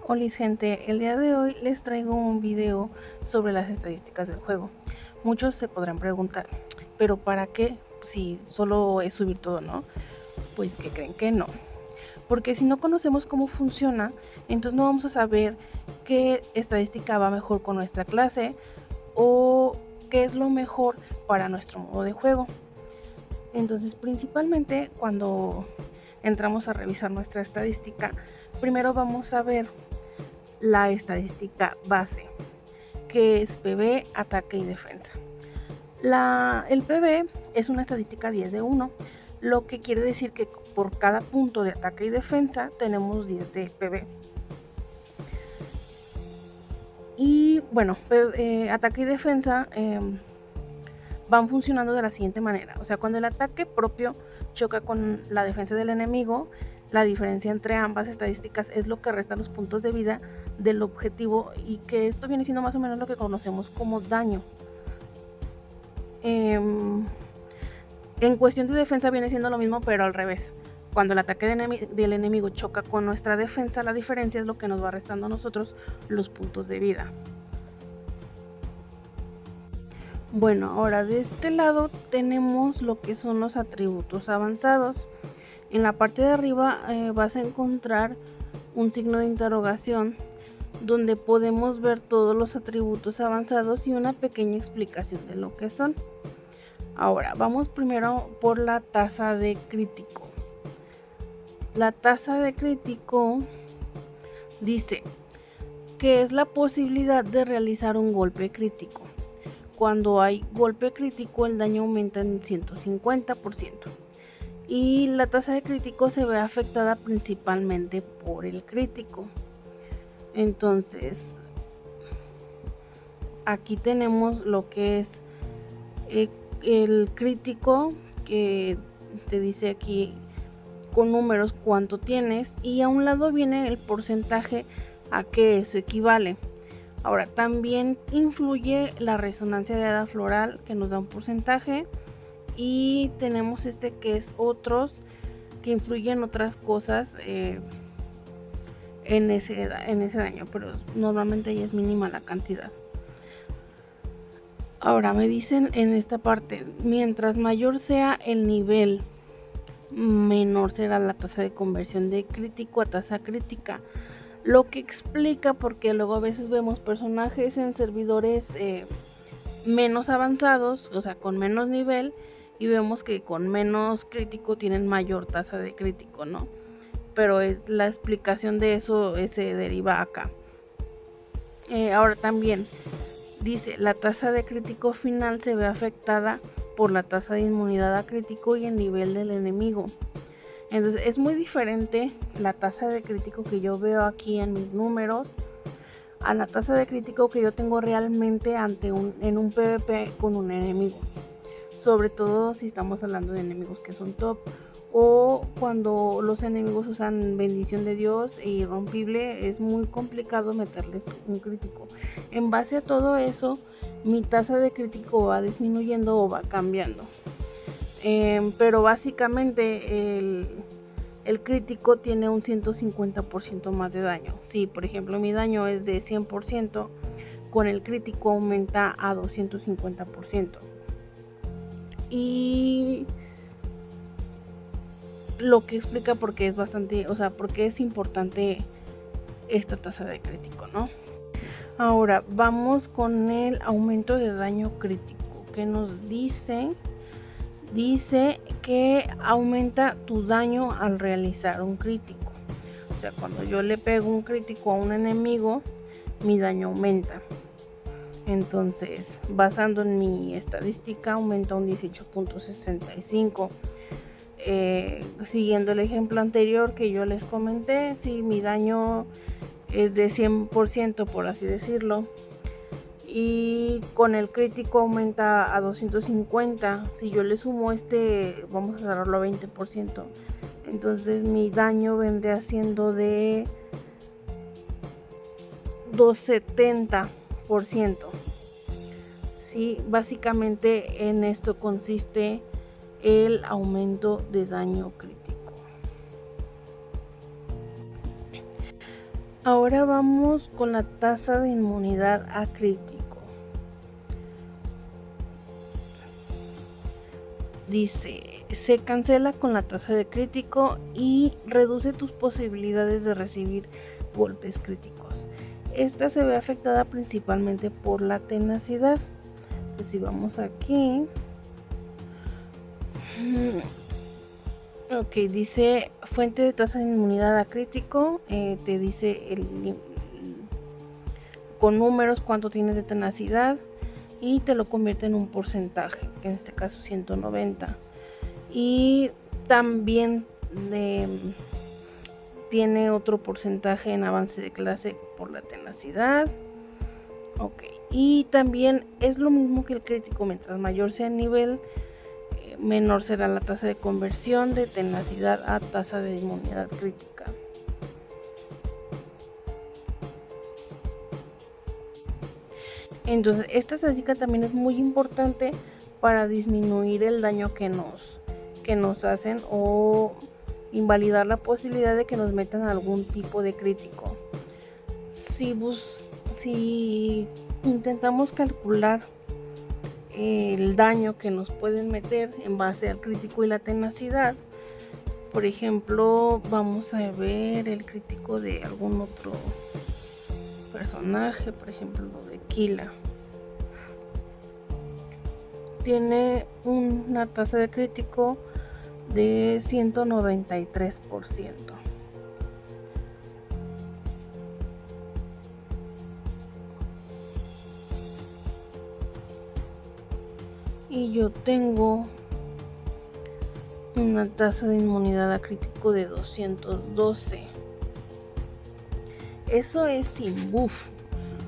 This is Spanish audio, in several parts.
Hola gente, el día de hoy les traigo un video sobre las estadísticas del juego. Muchos se podrán preguntar, ¿pero para qué? Si solo es subir todo, ¿no? Pues que creen que no. Porque si no conocemos cómo funciona, entonces no vamos a saber qué estadística va mejor con nuestra clase o qué es lo mejor para nuestro modo de juego. Entonces, principalmente cuando entramos a revisar nuestra estadística, primero vamos a ver la estadística base, que es PV, ataque y defensa. El PV es una estadística 10 de 1, lo que quiere decir que por cada punto de ataque y defensa tenemos 10 de PV. Y bueno, ataque y defensa van funcionando de la siguiente manera. O sea, cuando el ataque propio choca con la defensa del enemigo, la diferencia entre ambas estadísticas es lo que resta los puntos de vida del objetivo, y que esto viene siendo más o menos lo que conocemos como daño. En cuestión de defensa viene siendo lo mismo, pero al revés. Cuando el ataque del enemigo choca con nuestra defensa, la diferencia es lo que nos va restando a nosotros los puntos de vida. Bueno, ahora de este lado tenemos lo que son los atributos avanzados. En la parte de arriba vas a encontrar un signo de interrogación donde podemos ver todos los atributos avanzados y una pequeña explicación de lo que son. Ahora vamos primero por la tasa de crítico. La tasa de crítico dice que es la posibilidad de realizar un golpe crítico. Cuando hay golpe crítico, el daño aumenta en 150%. Y la tasa de crítico se ve afectada principalmente por el crítico. Entonces, aquí tenemos lo que es el crítico, que te dice aquí con números cuánto tienes, y a un lado viene el porcentaje a que eso equivale. Ahora, también influye la resonancia de hada floral, que nos da un porcentaje, y tenemos este que es otros, que influyen otras cosas en ese daño, pero normalmente ya es mínima la cantidad. Ahora me dicen en esta parte, mientras mayor sea el nivel, menor será la tasa de conversión de crítico a tasa crítica, lo que explica porque luego a veces vemos personajes en servidores menos avanzados, o sea, con menos nivel, y vemos que con menos crítico tienen mayor tasa de crítico, ¿no? Pero la explicación de eso se deriva acá. Ahora también dice, la tasa de crítico final se ve afectada por la tasa de inmunidad a crítico y el nivel del enemigo. Entonces es muy diferente la tasa de crítico que yo veo aquí en mis números a la tasa de crítico que yo tengo realmente en un PvP con un enemigo. Sobre todo si estamos hablando de enemigos que son top, o cuando los enemigos usan bendición de Dios e irrompible, es muy complicado meterles un crítico. En base a todo eso, mi tasa de crítico va disminuyendo o va cambiando. Pero básicamente el crítico tiene un 150% más de daño. Si por ejemplo mi daño es de 100%, con el crítico aumenta a 250%. Y lo que explica por qué es bastante, o sea, por qué es importante esta tasa de crítico, ¿no? Ahora vamos con el aumento de daño crítico, que nos dice que aumenta tu daño al realizar un crítico. O sea, cuando yo le pego un crítico a un enemigo, mi daño aumenta. Entonces, basando en mi estadística, aumenta un 18.65. Siguiendo el ejemplo anterior que yo les comenté, si mi daño es de 100%, por así decirlo, y con el crítico aumenta a 250, si yo le sumo vamos a cerrarlo a 20%, entonces mi daño vendría siendo de 270%. Sí, básicamente en esto consiste el aumento de daño crítico. Ahora vamos con la tasa de inmunidad a crítico. Dice, se cancela con la tasa de crítico y reduce tus posibilidades de recibir golpes críticos. Esta se ve afectada principalmente por la tenacidad. Pues si vamos aquí, ok, dice fuente de tasa de inmunidad a crítico, te dice con números cuánto tienes de tenacidad y te lo convierte en un porcentaje, que en este caso 190. Y también tiene otro porcentaje en avance de clase por la tenacidad. Ok, y también es lo mismo que el crítico, mientras mayor sea el nivel, menor será la tasa de conversión de tenacidad a tasa de inmunidad crítica. Entonces, esta estadística también es muy importante para disminuir el daño que nos hacen o invalidar la posibilidad de que nos metan algún tipo de crítico. Si intentamos calcular el daño que nos pueden meter en base al crítico y la tenacidad, por ejemplo, vamos a ver el crítico de algún otro personaje, por ejemplo de Kila. Tiene una tasa de crítico de 193%. Y yo tengo una tasa de inmunidad a crítico de 212. Eso es sin buff.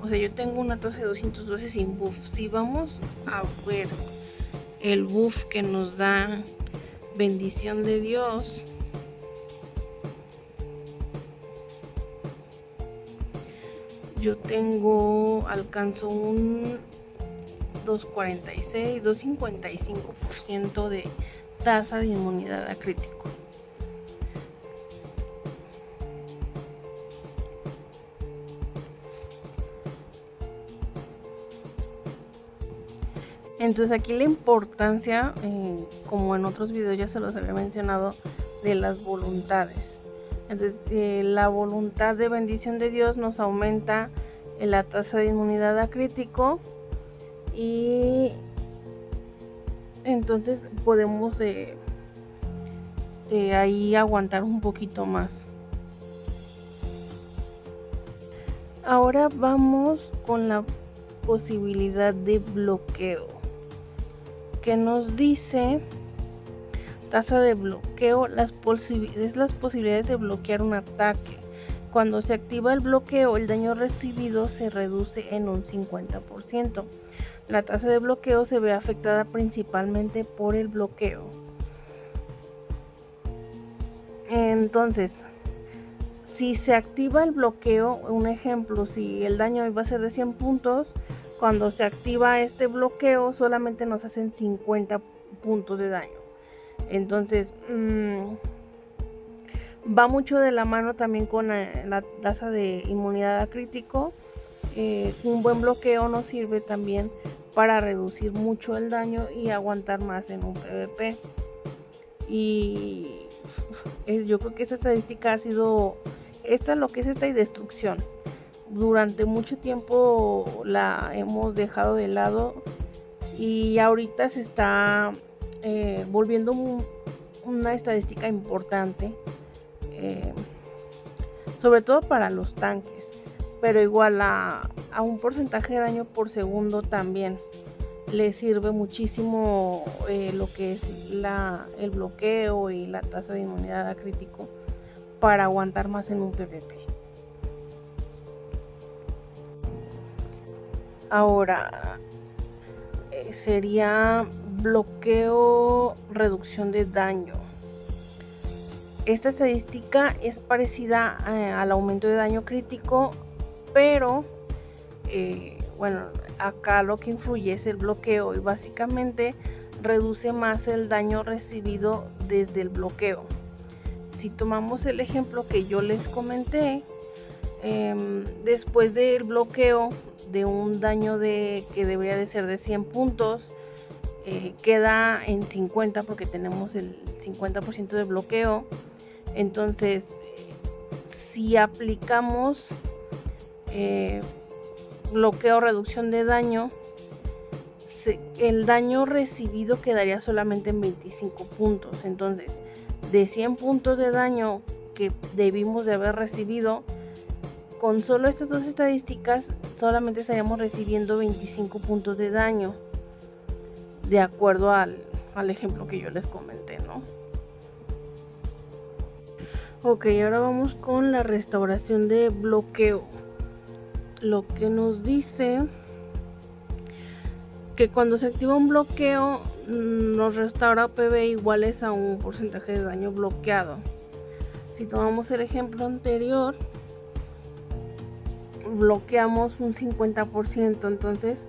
O sea, yo tengo una tasa de 212 sin buff. Si vamos a ver el buff que nos da bendición de Dios, yo alcanzo un 246, 255% de tasa de inmunidad a crítico. Entonces aquí la importancia, como en otros videos ya se los había mencionado, de las voluntades. Entonces la voluntad de bendición de Dios nos aumenta la tasa de inmunidad a crítico y entonces podemos ahí aguantar un poquito más. Ahora vamos con la posibilidad de bloqueo, que nos dice tasa de bloqueo, las posibilidades de bloquear un ataque. Cuando se activa el bloqueo, el daño recibido se reduce en un 50%. La tasa de bloqueo se ve afectada principalmente por el bloqueo. Entonces, si se activa el bloqueo, un ejemplo, si el daño iba a ser de 100 puntos, cuando se activa este bloqueo solamente nos hacen 50 puntos de daño. Entonces va mucho de la mano también con la tasa de inmunidad a crítico. Un buen bloqueo nos sirve también para reducir mucho el daño y aguantar más en un PvP. Y yo creo que esta estadística ha sido lo que es esta y destrucción. Durante mucho tiempo la hemos dejado de lado y ahorita se está volviendo una estadística importante, sobre todo para los tanques, pero igual a un porcentaje de daño por segundo también le sirve muchísimo lo que es el bloqueo y la tasa de inmunidad a crítico para aguantar más en un PvP. Ahora sería bloqueo, reducción de daño. Esta estadística es parecida al aumento de daño crítico, pero bueno, acá lo que influye es el bloqueo y básicamente reduce más el daño recibido desde el bloqueo. Si tomamos el ejemplo que yo les comenté, después del bloqueo de un daño que debería de ser de 100 puntos, queda en 50 porque tenemos el 50% de bloqueo. Entonces, si aplicamos bloqueo o reducción de daño, el daño recibido quedaría solamente en 25 puntos. Entonces, de 100 puntos de daño que debimos de haber recibido, con solo estas dos estadísticas solamente estaríamos recibiendo 25 puntos de daño, de acuerdo al ejemplo que yo les comenté, ¿no? Ok, ahora vamos con la restauración de bloqueo. Lo que nos dice que cuando se activa un bloqueo nos restaura PB iguales a un porcentaje de daño bloqueado. Si tomamos el ejemplo anterior, bloqueamos un 50%, entonces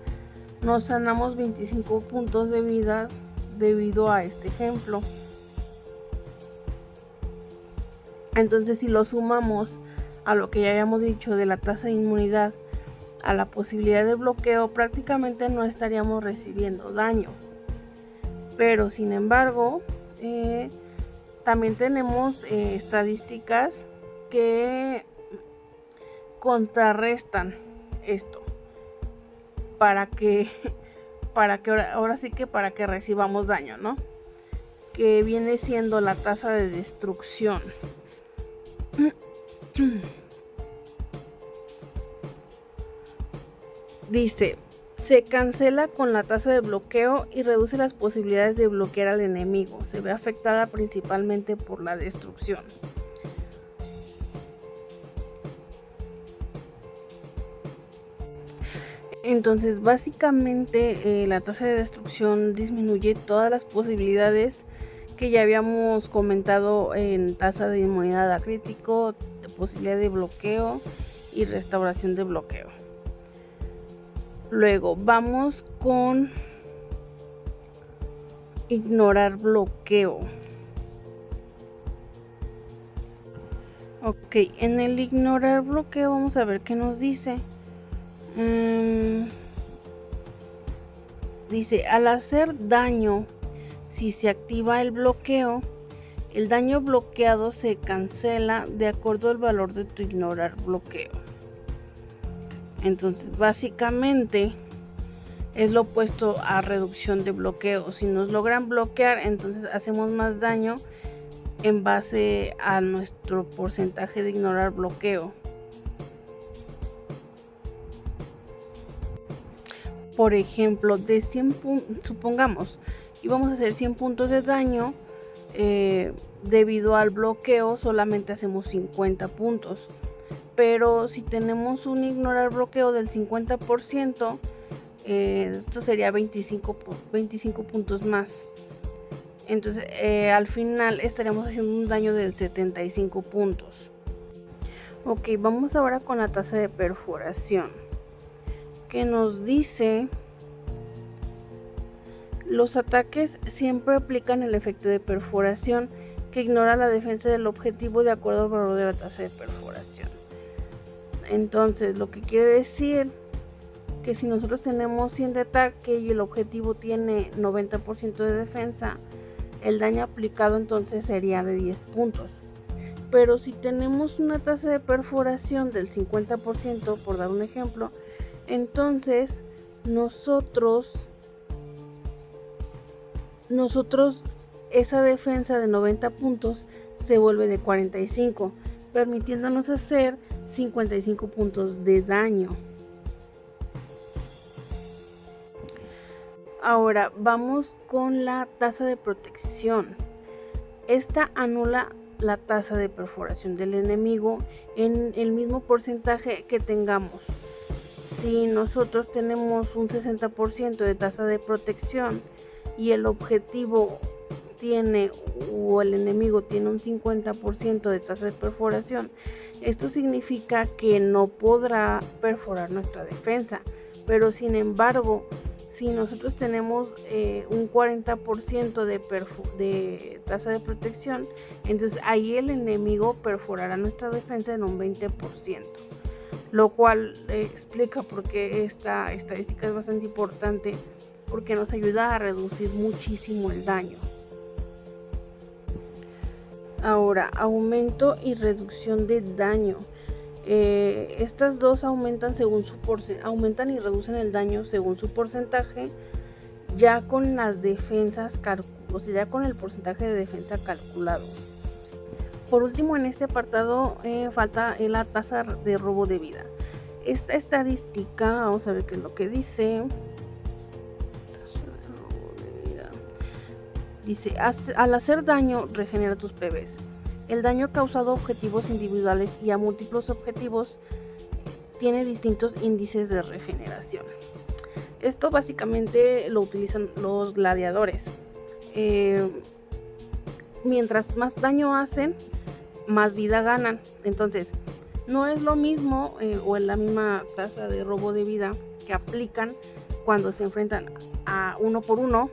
nos sanamos 25 puntos de vida debido a este ejemplo. Entonces, si lo sumamos a lo que ya habíamos dicho de la tasa de inmunidad a la posibilidad de bloqueo, prácticamente no estaríamos recibiendo daño. Pero sin embargo, también tenemos estadísticas que contrarrestan esto para que ahora sí que para que recibamos daño, ¿no? Que viene siendo la tasa de destrucción. Dice, se cancela con la tasa de bloqueo y reduce las posibilidades de bloquear al enemigo. Se ve afectada principalmente por la destrucción. Entonces, básicamente la tasa de destrucción disminuye todas las posibilidades que ya habíamos comentado en tasa de inmunidad a crítico, de posibilidad de bloqueo y restauración de bloqueo. Luego vamos con ignorar bloqueo. Ok, en el ignorar bloqueo vamos a ver qué nos dice. Dice, al hacer daño, si se activa el bloqueo, el daño bloqueado se cancela de acuerdo al valor de tu ignorar bloqueo. Entonces, básicamente es lo opuesto a reducción de bloqueo. Si nos logran bloquear, entonces hacemos más daño en base a nuestro porcentaje de ignorar bloqueo. Por ejemplo, de 100 puntos, supongamos, íbamos a hacer 100 puntos de daño, debido al bloqueo solamente hacemos 50 puntos. Pero si tenemos un ignorar bloqueo del 50%, esto sería 25 puntos más. Entonces, al final estaríamos haciendo un daño del 75 puntos. Ok, vamos ahora con la tasa de perforación, que nos dice: los ataques siempre aplican el efecto de perforación, que ignora la defensa del objetivo de acuerdo al valor de la tasa de perforación. Entonces, lo que quiere decir que si nosotros tenemos 100 de ataque y el objetivo tiene 90% de defensa, el daño aplicado entonces sería de 10 puntos. Pero si tenemos una tasa de perforación del 50%, por dar un ejemplo, entonces nosotros esa defensa de 90 puntos se vuelve de 45, permitiéndonos hacer 55 puntos de daño. Ahora vamos con la tasa de protección. Esta anula la tasa de perforación del enemigo en el mismo porcentaje que tengamos. Si nosotros tenemos un 60% de tasa de protección y el objetivo o el enemigo tiene un 50% de tasa de perforación, esto significa que no podrá perforar nuestra defensa. Pero sin embargo, si nosotros tenemos un 40% de tasa de protección, entonces ahí el enemigo perforará nuestra defensa en un 20%. lo cual explica por qué esta estadística es bastante importante, porque nos ayuda a reducir muchísimo el daño. Ahora, aumento y reducción de daño. Estas dos aumentan y reducen el daño según su porcentaje, ya con las defensas ya con el porcentaje de defensa calculado. Por último, en este apartado falta la tasa de robo de vida. Esta estadística, vamos a ver qué es lo que dice. Dice, al hacer daño, regenera tus PBs. El daño causado a objetivos individuales y a múltiples objetivos tiene distintos índices de regeneración. Esto básicamente lo utilizan los gladiadores. Mientras más daño hacen, más vida ganan. Entonces, no es lo mismo o es la misma tasa de robo de vida que aplican cuando se enfrentan a uno por uno,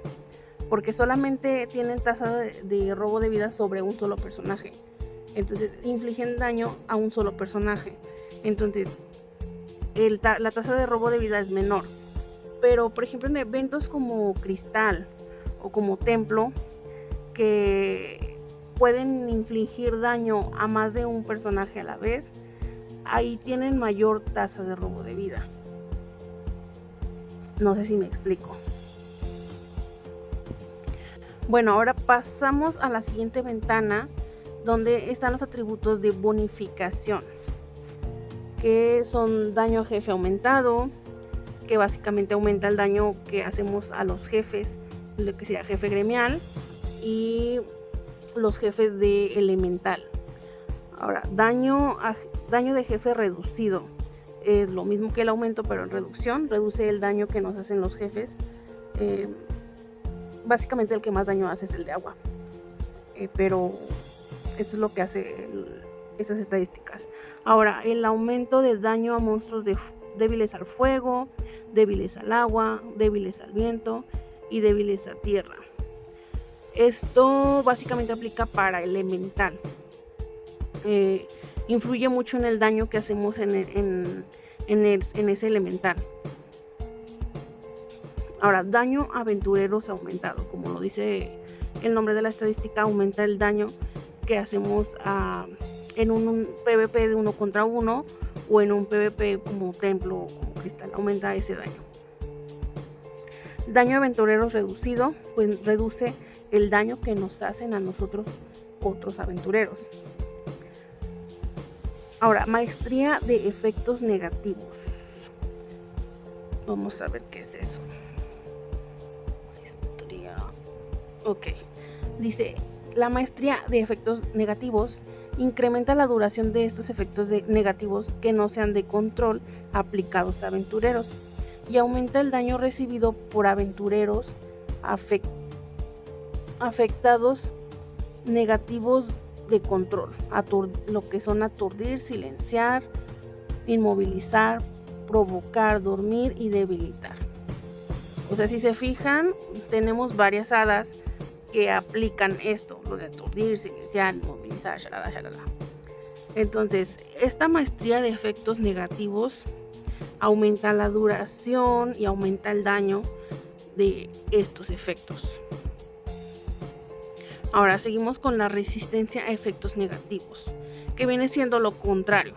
porque solamente tienen tasa de robo de vida sobre un solo personaje. Entonces infligen daño a un solo personaje. Entonces la tasa de robo de vida es menor. Pero por ejemplo en eventos como Cristal o como Templo, que pueden infligir daño a más de un personaje a la vez, ahí tienen mayor tasa de robo de vida. No sé si me explico. Bueno, ahora pasamos a la siguiente ventana, donde están los atributos de bonificación, que son daño a jefe aumentado, que básicamente aumenta el daño que hacemos a los jefes, lo que sería jefe gremial, y los jefes de elemental. Ahora, daño de jefe reducido, es lo mismo que el aumento, pero en reducción, reduce el daño que nos hacen los jefes. Básicamente el que más daño hace es el de agua, pero esto es lo que hace estas estadísticas. Ahora, el aumento de daño a monstruos débiles al fuego, débiles al agua, débiles al viento y débiles a tierra. Esto básicamente aplica para elemental. Influye mucho en el daño que hacemos en ese elemental. Ahora, daño a aventureros aumentado. Como lo dice el nombre de la estadística, aumenta el daño que hacemos en un PvP de 1 contra 1 o en un PvP como Templo o como Cristal. Aumenta ese daño. Daño a aventureros reducido, pues reduce el daño que nos hacen a nosotros otros aventureros. Ahora, maestría de efectos negativos. Vamos a ver qué es eso. Ok, dice, la maestría de efectos negativos incrementa la duración de estos efectos negativos que no sean de control aplicados a aventureros y aumenta el daño recibido por aventureros afectados negativos de control, lo que son aturdir, silenciar, inmovilizar, provocar, dormir y debilitar. O sea, si se fijan, tenemos varias hadas que aplican esto, lo de aturdir, silenciar, inmovilizar, shalala, shalala. Entonces, esta maestría de efectos negativos aumenta la duración y aumenta el daño de estos efectos. Ahora seguimos con la resistencia a efectos negativos, que viene siendo lo contrario.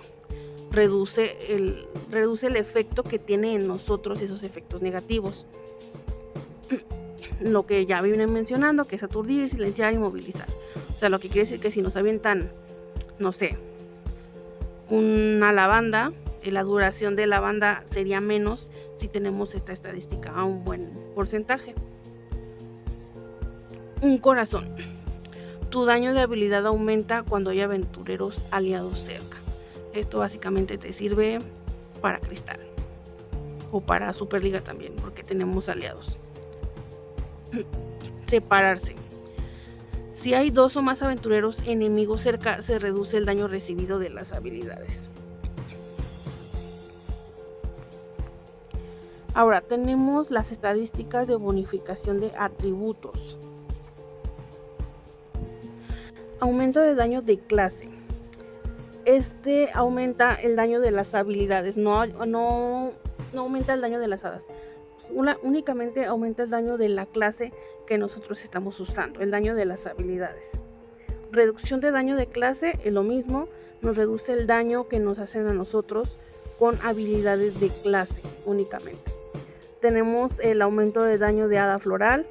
Reduce el efecto que tiene en nosotros esos efectos negativos. Lo que ya viene mencionando, que es aturdir, silenciar y movilizar. O sea, lo que quiere decir que si nos avientan, no sé, una lavanda, la duración de la banda sería menos si tenemos esta estadística a un buen porcentaje. Un corazón. Tu daño de habilidad aumenta cuando hay aventureros aliados cerca. Esto básicamente te sirve para Cristal o para Superliga también, porque tenemos aliados. Separarse. Si hay 2 o más aventureros enemigos cerca, se reduce el daño recibido de las habilidades. Ahora tenemos las estadísticas de bonificación de atributos. Aumento de daño de clase. este aumenta el daño de las habilidades, no aumenta el daño de las hadas. Únicamente aumenta el daño de la clase que nosotros estamos usando, el daño de las habilidades. Reducción de daño de clase es lo mismo, nos reduce el daño que nos hacen a nosotros con habilidades de clase únicamente. Tenemos el aumento de daño de hada floral,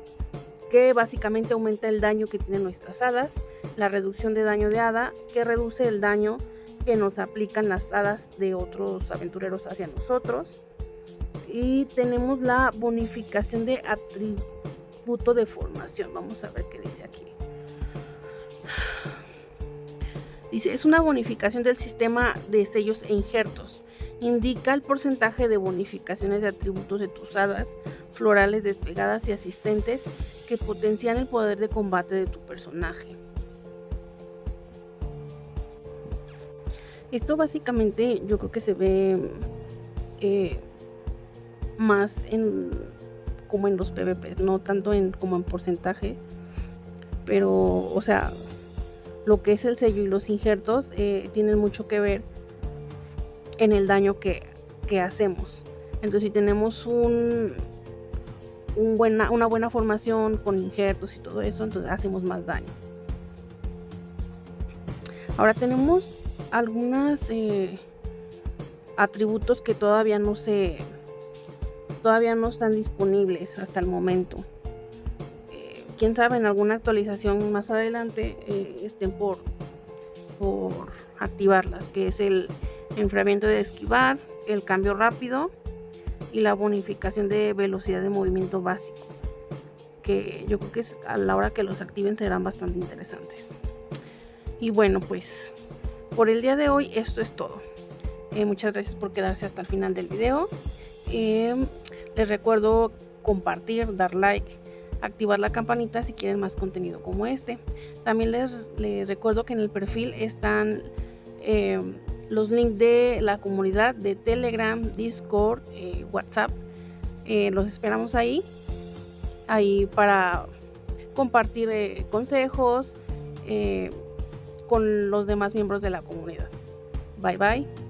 que básicamente aumenta el daño que tienen nuestras hadas. La reducción de daño de hada, que reduce el daño que nos aplican las hadas de otros aventureros hacia nosotros. Y tenemos la bonificación de atributo de formación. Vamos a ver qué dice aquí. Dice, es una bonificación del sistema de sellos e injertos. Indica el porcentaje de bonificaciones de atributos de tus hadas florales despegadas y asistentes que potencian el poder de combate de tu personaje. Esto básicamente yo creo que se ve más como en los PvPs, no tanto como en porcentaje, pero o sea, lo que es el sello y los injertos tienen mucho que ver en el daño que hacemos. Entonces, si tenemos una buena formación con injertos y todo eso, entonces hacemos más daño. Ahora tenemos algunos atributos que todavía no están disponibles hasta el momento. Quién sabe, en alguna actualización más adelante estén por activarlas, que es el enfriamiento de esquivar, el cambio rápido y la bonificación de velocidad de movimiento básico, que yo creo que a la hora que los activen serán bastante interesantes. Y bueno, pues por el día de hoy esto es todo. Muchas gracias por quedarse hasta el final del video. Les recuerdo compartir, dar like, activar la campanita si quieren más contenido como este. También les recuerdo que en el perfil están los links de la comunidad de Telegram, Discord, WhatsApp. Los esperamos ahí para compartir consejos con los demás miembros de la comunidad. Bye bye.